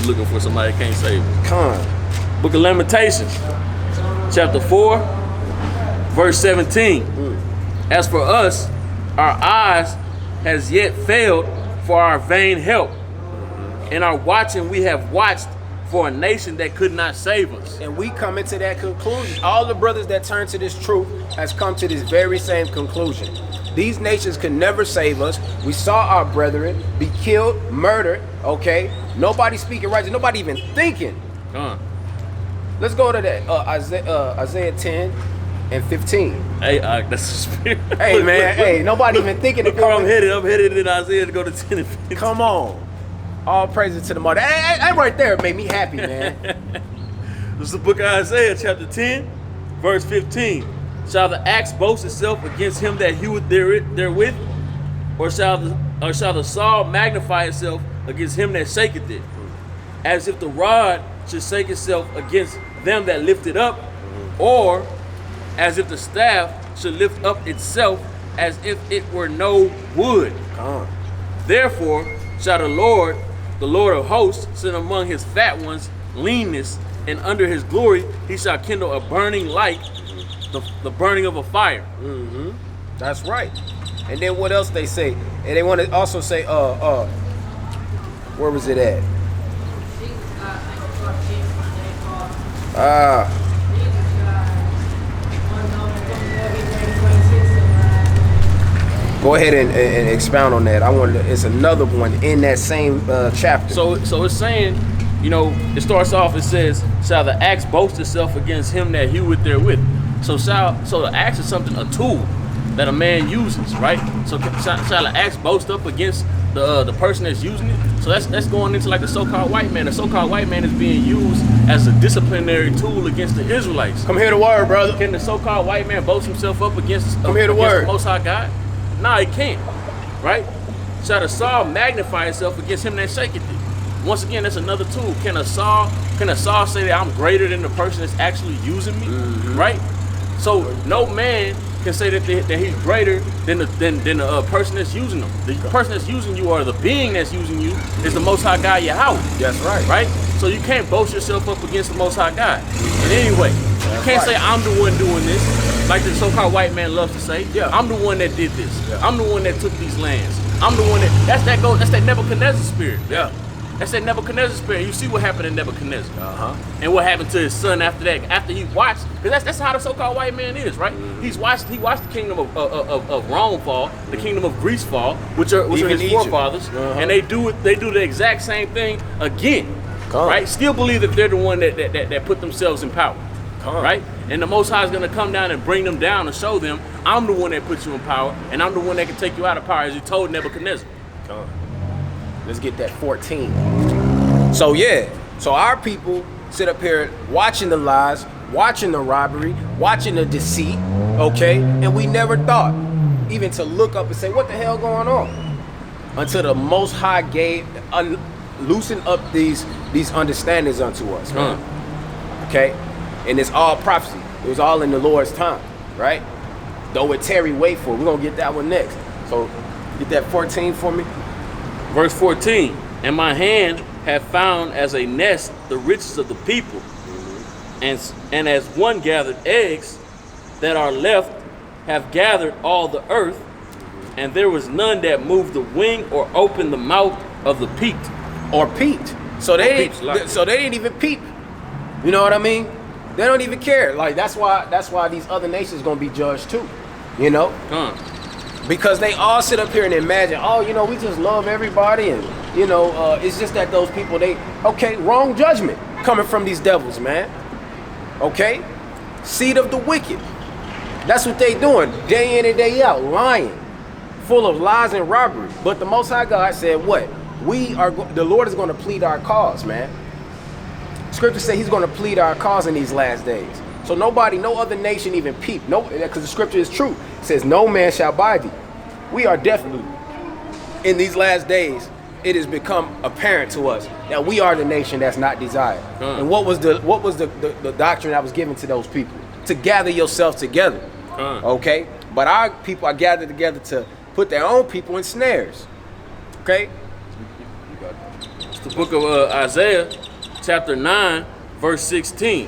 we looking for somebody that can't save us. Con. Book of Lamentations, chapter 4, verse 17. As for us, our eyes has yet failed for our vain help. In our watching we have watched for a nation that could not save us. And we come into that conclusion. All the brothers that turn to this truth has come to this very same conclusion. These nations could never save us. We saw our brethren be killed, murdered, okay? Nobody speaking righteous, nobody even thinking. Let's go to that, Isaiah 10 and 15. Hey, that's the spirit. Hey, man, hey, nobody even thinking. Look where I'm headed in Isaiah to go to 10 and 15. Come on. All praises to the mother. That right there made me happy, man. This is the book of Isaiah, chapter 10, verse 15. Shall the axe boast itself against him that heweth therewith? Or shall the saw magnify itself against him that shaketh it? As if the rod should shake itself against them that lift it up, or as if the staff should lift up itself as if it were no wood. Therefore shall the Lord of hosts, send among his fat ones leanness, and under his glory he shall kindle a burning like the burning of a fire. That's right. And then what else they say? And they want to also say, where was it at? Go ahead and expound on that. I want to. It's another one in that same chapter. So it's saying, you know, it starts off. It says, "Shall the axe boast itself against him that heweth therewith?" So the axe is something, a tool that a man uses, right? So shall the axe boast up against the person that's using it? So that's going into like the so-called white man. The so-called white man is being used as a disciplinary tool against the Israelites. Come hear the word, brother. Can the so-called white man boast himself up against the Most High God? Nah, he can't, right? Shall the saw magnify itself against him that shaketh it? Once again, that's another tool. Can a saw say that I'm greater than the person that's actually using me, right? So no man can say that he's greater than the person that's using them. The person that's using you, or the being that's using you, is the Most High God, Yahweh. That's right. Right? So you can't boast yourself up against the Most High God. In any way, you can't say I'm the one doing this. Like the so-called white man loves to say, I'm the one that did this. I'm the one that took these lands. I'm the one that's that Nebuchadnezzar spirit. Yeah. That's that Nebuchadnezzar spirit. You see what happened in Nebuchadnezzar. And what happened to his son after that, after he watched, because that's how the so-called white man is, right? He watched the kingdom of Rome fall, the kingdom of Greece fall, which are his Egypt. forefathers, and they do the exact same thing again. Right? Still believe that they're the one that put themselves in power. Right? And the Most High is going to come down and bring them down and show them, I'm the one that put you in power, and I'm the one that can take you out of power, as he told Nebuchadnezzar. Let's get that 14. So our people sit up here watching the lies, watching the robbery, watching the deceit, okay? And we never thought even to look up and say, what the hell going on? Until the Most High loosened up these understandings unto us, man. Okay? And it's all prophecy. It was all in the Lord's time, right? Though it tarry, wait for it. We're going to get that one next. So get that 14 for me. Verse 14, and my hand have found as a nest the riches of the people, and as one gathered eggs that are left have gathered all the earth, and there was none that moved the wing or opened the mouth of the peaked. Or peeped. So they didn't even peep. You know what I mean? They don't even care. Like that's why these other nations gonna be judged too. You know? Because they all sit up here and imagine, we just love everybody, and it's just that those people, wrong judgment coming from these devils, man. Okay? Seed of the wicked. That's what they doing, day in and day out, lying, full of lies and robbery. But the Most High God said what? The Lord is going to plead our cause, man. Scripture says he's going to plead our cause in these last days. So no other nation even peep. Because the scripture is true. It says, no man shall buy thee. We are definitely, in these last days, it has become apparent to us that we are the nation that's not desired. And what was the doctrine that was given to those people? To gather yourself together. Okay? But our people are gathered together to put their own people in snares. Okay? The book of Isaiah, chapter 9, verse 16.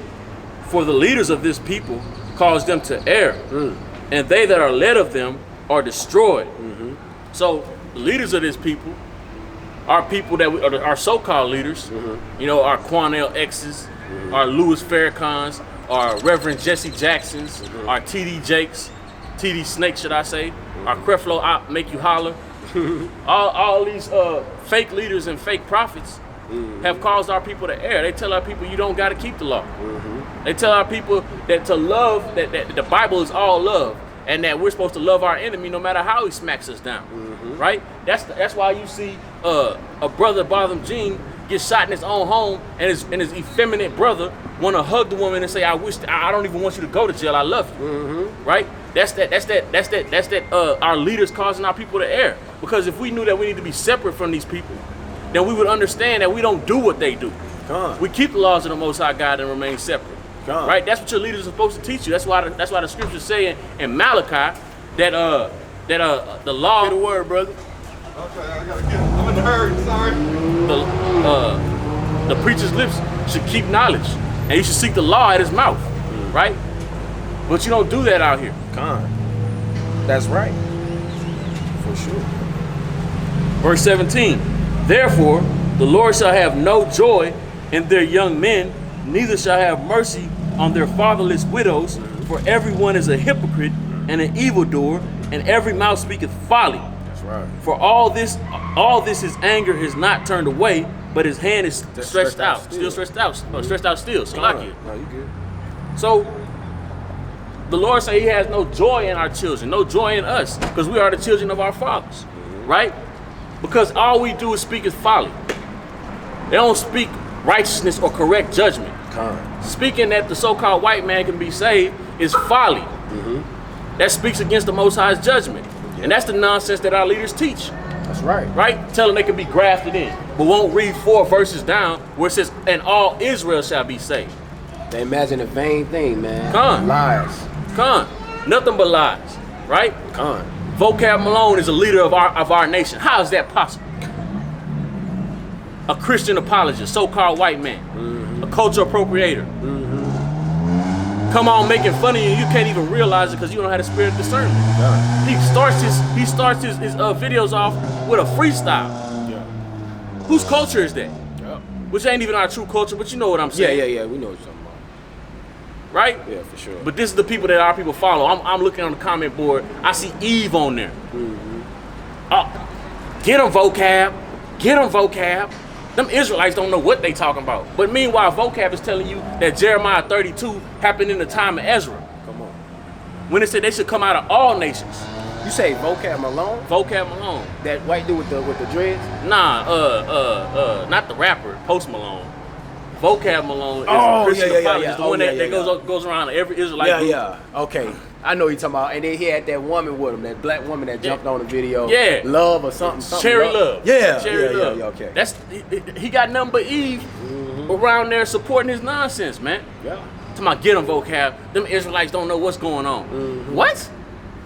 For the leaders of this people cause them to err, and they that are led of them are destroyed. So the leaders of this people are people that are so-called leaders. You know, our Quanell X's, our Louis Farrakhan's, our Reverend Jesse Jackson's, our T.D. Jakes, T.D. Snake, should I say, our Creflo Make You Holler. all these fake leaders and fake prophets have caused our people to err. They tell our people you don't got to keep the law. They tell our people that to love, that the Bible is all love, and that we're supposed to love our enemy no matter how he smacks us down. Right? That's why you see a brother, Botham Jean, get shot in his own home, and his effeminate brother want to hug the woman and say, I don't even want you to go to jail. I love you. Right? That's our leaders causing our people to err. Because if we knew that we need to be separate from these people, then we would understand that we don't do what they do. We keep the laws of the Most High God and remain separate. Right? That's what your leaders are supposed to teach you. That's why the scriptures say in Malachi that the law. Get a word, brother. Okay, I gotta get. I'm in a hurry. Sorry. The preacher's lips should keep knowledge, and you should seek the law at his mouth. Right? But you don't do that out here. That's right. For sure. Verse 17. Therefore, the Lord shall have no joy in their young men, neither shall have mercy on their fatherless widows, for everyone is a hypocrite and an evildoer, and every mouth speaketh folly. That's right. For all this his anger is not turned away, but his hand is stretched out. Still stretched out. Stretched out still. So like it. No, you good. So the Lord say he has no joy in our children, no joy in us, because we are the children of our fathers. Right? Because all we do is speak is folly. They don't speak righteousness or correct judgment. Speaking that the so-called white man can be saved is folly. That speaks against the Most High's judgment. And that's the nonsense that our leaders teach. That's right. Right? Tell them they can be grafted in, but won't read 4 verses down where it says, and all Israel shall be saved. They imagine a vain thing, man. Lies. Nothing but lies. Right? Vocab Malone is a leader of our nation. How is that possible? A Christian apologist, so-called white man, a culture appropriator. Come on, making fun of you. You can't even realize it because you don't have the spirit of discernment. He starts his videos off with a freestyle. Whose culture is that? Which ain't even our true culture, but you know what I'm saying. Yeah. We know what you're talking about. Right? Yeah, for sure. But this is the people that our people follow. I'm looking on the comment board. I see Eve on there. Get them vocab. Get them vocab. Them Israelites don't know what they talking about. But meanwhile, vocab is telling you that Jeremiah 32 happened in the time of Ezra. Come on. When it said they should come out of all nations. You say Vocab Malone? Vocab Malone. That white dude with the dreads? Nah, not the rapper, Post Malone. Vocab Malone is a Christian apologist, the one that goes around every Israelite group. Okay. I know you're talking about, and then he had that woman with him, that black woman that jumped on the video. Yeah. Love or something. Cherry Love. Yeah. Cherry Love. Okay. He got nothing but Eve around there supporting his nonsense, man. Yeah. Talking about get them vocab. Them Israelites don't know what's going on. What?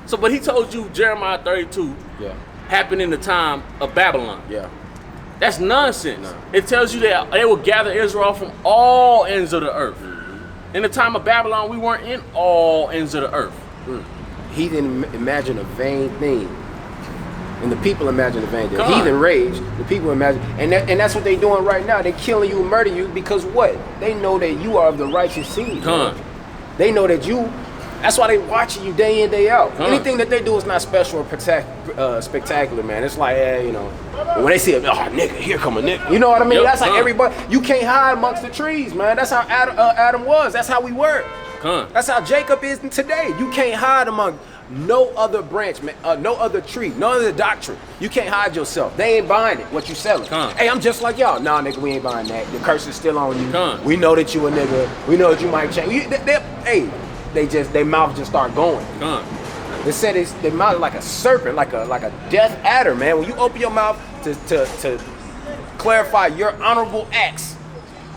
So, but he told you Jeremiah 32 happened in the time of Babylon. Yeah. That's nonsense. It tells you that they will gather Israel from all ends of the earth. In the time of Babylon, we weren't in all ends of the earth. He didn't imagine a vain thing. And the people imagine a vain thing. Come Heathen on. rage, the people imagine. And that's what they're doing right now. They're killing you and murdering you because what? They know that you are of the righteous seed. They know that you, that's why they watching you day in, day out. Anything that they do is not special or spectacular, man. It's like, you know, when they see a nigga, here come a nigga. You know what I mean? That's like everybody, you can't hide amongst the trees, man. That's how Adam was. That's how we were. That's how Jacob is today. You can't hide among no other branch, man, no other tree, no other doctrine. You can't hide yourself. They ain't buying it, what you selling. Hey, I'm just like y'all. Nah, nigga, we ain't buying that. The curse is still on you. We know that you a nigga. We know that you might change. Their mouth just start going. They said their mouth is like a serpent, like a death adder, man. When you open your mouth to clarify your honorable acts,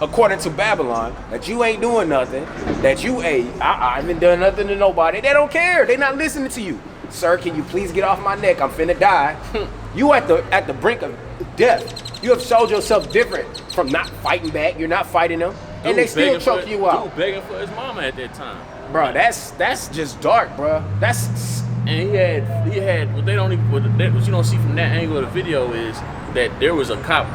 according to Babylon, that you ain't doing nothing, that you I haven't done nothing to nobody. They don't care. They not listening to you. Sir, can you please get off my neck? I'm finna die. You at the brink of death. You have showed yourself different from not fighting back. You're not fighting them, and they still choke you out. Dude begging for his mama at that time. Bro, that's just dark, bro. That's And he had what they don't even what you don't see from that angle of the video is that there was a cop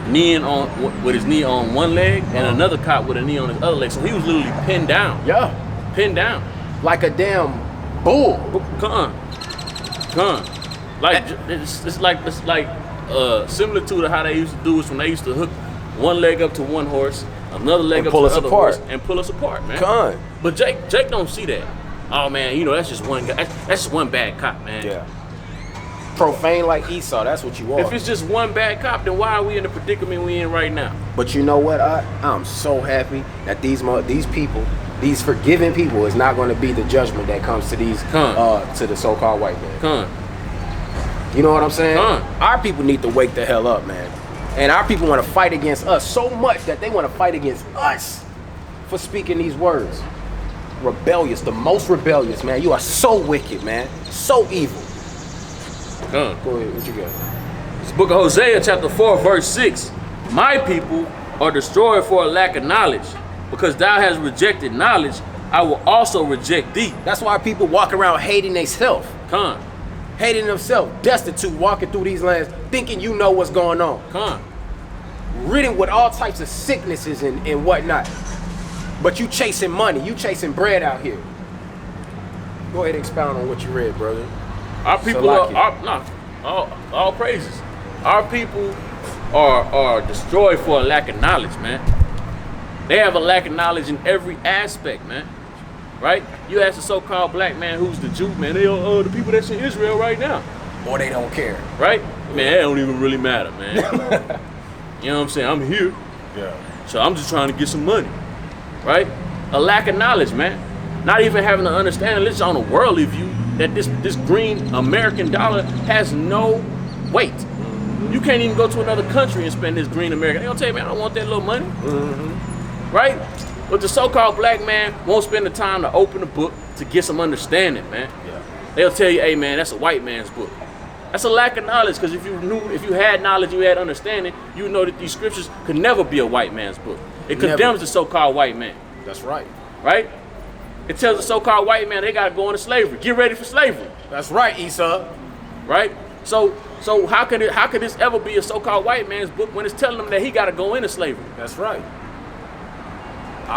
kneeing on with his knee on one leg and another cop with a knee on his other leg. So he was literally pinned down. yeah, Pinned down. like a damn bull. Come. Like it's like similar to how they used to do is when they used to hook one leg up to one horse, another leg And up pull to us the other apart. horse, and pull us apart, man. Con. But Jake don't see that. Oh man, you know that's just one guy. That's just one bad cop, man. Yeah. Profane like Esau. That's what you are. If it's just one bad cop, then why are we in the predicament we in right now? But you know what? I'm so happy that these people, these forgiving people, is not going to be the judgment that comes to these to the so-called white man. You know what I'm saying? Our people need to wake the hell up, man. And our people want to fight against us so much that they want to fight against us for speaking these words. Rebellious, the most rebellious, man. You are so wicked, man. So evil. Go ahead, what you got? It's Book of Hosea, chapter 4, verse 6. My people are destroyed for a lack of knowledge. Because thou hast rejected knowledge, I will also reject thee. That's why people walk around hating themselves. Con. Hating themselves, destitute, walking through these lands, thinking you know what's going on. Con. Ridden with all types of sicknesses and whatnot. But you chasing money, you chasing bread out here. Go ahead and expound on what you read, brother. Our people all praises. Our people are destroyed for a lack of knowledge, man. They have a lack of knowledge in every aspect, man. Right? You ask a so-called black man who's the Jew, man, they are the people that's in Israel right now. Or they don't care. Right? Man, that don't even really matter, man. You know what I'm saying? I'm here. Yeah. So I'm just trying to get some money. Right? A lack of knowledge, man. Not even having to understand, at least on a worldly view, that this green American dollar has no weight. You can't even go to another country and spend this green American. They gonna tell you, man, I don't want that little money. Right? But the so-called black man won't spend the time to open the book to get some understanding, man. Yeah. They'll tell you, hey man, that's a white man's book. That's a lack of knowledge, because if you had knowledge, you had understanding, you would know that these scriptures could never be a white man's book. It condemns the so-called white man. That's right. Right? It tells the so-called white man they gotta go into slavery. Get ready for slavery. That's right, Esau. Right? So how could this ever be a so-called white man's book when it's telling him that he gotta go into slavery? That's right.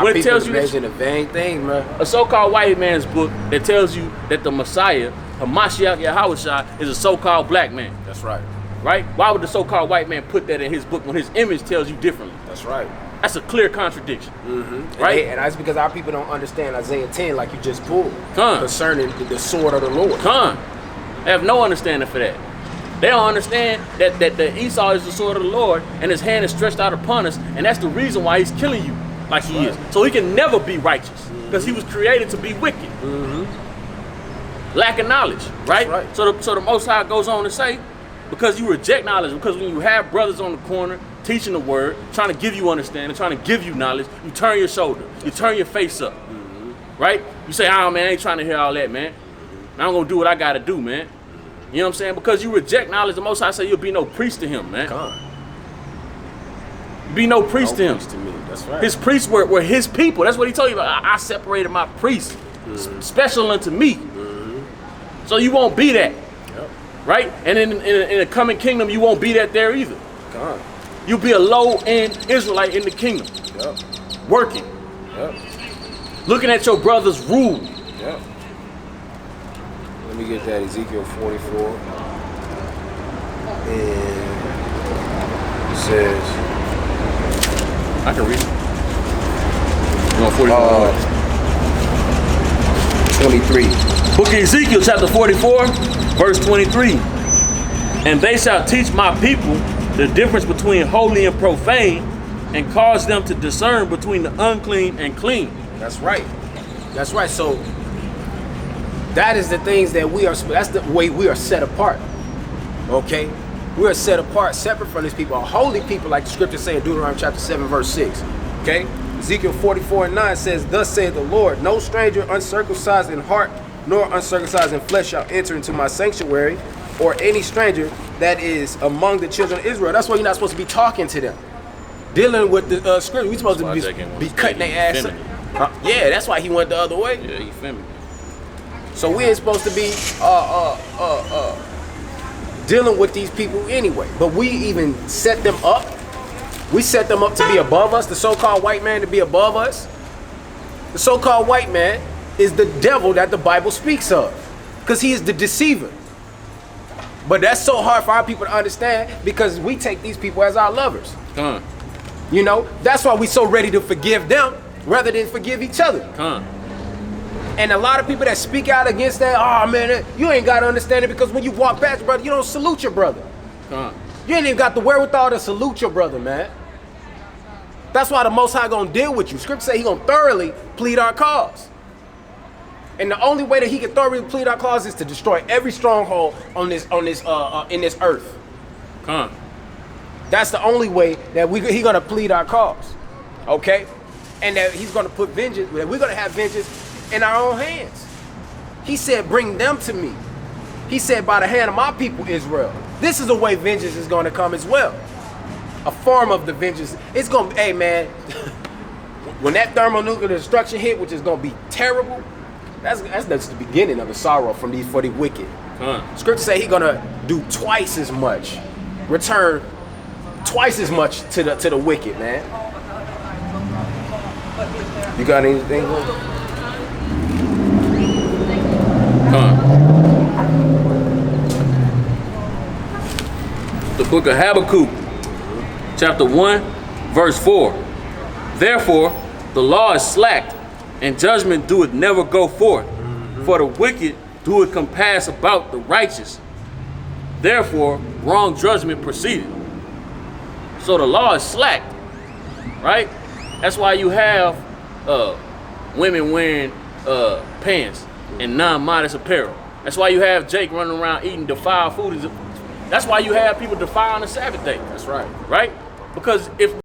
When it tells you that the vain thing, man. a so-called white man's book that tells you that the Messiah, Hamashiach Yahushua, is a so-called black man. That's right. Right? Why would the so-called white man put that in his book when his image tells you differently? That's right. That's a clear contradiction. Right? And that's because our people don't understand Isaiah 10 like you just pulled. Con. Concerning the sword of the Lord. Con. They have no understanding for that. They don't understand that the Esau is the sword of the Lord and his hand is stretched out upon us, and that's the reason why he's killing you like he is. So he can never be righteous because he was created to be wicked. Lack of knowledge, right? Right. So the Most High goes on to say, because you reject knowledge, because when you have brothers on the corner teaching the word, trying to give you understanding, trying to give you knowledge, you turn your shoulder, you turn your face up, right? You say, oh man, I ain't trying to hear all that, man. I'm gonna do what I gotta do, man. You know what I'm saying? Because you reject knowledge, the Most High say you'll be no priest to him, man. Be no priest to him. To me. That's right. His priests were his people. That's what he told you about. I separated my priests, special unto me. So you won't be that, right? And in the coming kingdom, you won't be that there either. You'll be a low-end Israelite in the kingdom, working, looking at your brother's rule. Let me get that Ezekiel 44. And it says, I can read it. You want 44? 23. Book of Ezekiel, chapter 44, verse 23. And they shall teach my people the difference between holy and profane, and cause them to discern between the unclean and clean. That's right. That's right. So that is the things that that's the way we are set apart. Okay? We are set apart, separate from these people, a holy people, like the scripture say in Deuteronomy chapter 7, verse 6. Okay? Ezekiel 44:9 says, thus saith the Lord, no stranger uncircumcised in heart, nor uncircumcised in flesh shall enter into my sanctuary, or any stranger that is among the children of Israel. That's why you're not supposed to be talking to them. Dealing with the scripture, we're supposed to be cutting their ass up. Yeah, that's why he went the other way. Yeah, you feel me? So we ain't supposed to be dealing with these people anyway. But we even set them up. We set them up to be above us, the so-called white man to be above us. The so-called white man is the devil that the Bible speaks of, because he is the deceiver. But that's so hard for our people to understand, because we take these people as our lovers. You know, that's why we so ready to forgive them rather than forgive each other. And a lot of people that speak out against that, oh man, you ain't got to understand it, because when you walk past your brother, you don't salute your brother. You ain't even got the wherewithal to salute your brother, man. That's why the Most High gonna deal with you. Scripture say he gonna thoroughly plead our cause. And the only way that he can thoroughly plead our cause is to destroy every stronghold in this earth. That's the only way that he gonna plead our cause. Okay? And that he's gonna put vengeance, that we're gonna have vengeance in our own hands. He said, bring them to me. He said, by the hand of my people Israel. This is the way vengeance is gonna come as well. A form of the vengeance. It's gonna, hey man, when that thermonuclear destruction hit, which is gonna be terrible, that's the beginning of the sorrow for the wicked. Scripture say he gonna do twice as much, return twice as much to the wicked, man. You got anything? The book of Habakkuk, chapter 1, verse 4. Therefore, the law is slacked, and judgment doeth never go forth. For the wicked doeth compass about the righteous. Therefore, wrong judgment proceeded. So the law is slacked, right? That's why you have women wearing pants and non-modest apparel. That's why you have Jake running around eating defiled food. That's why you have people defiling the Sabbath day. That's right. Right? Because if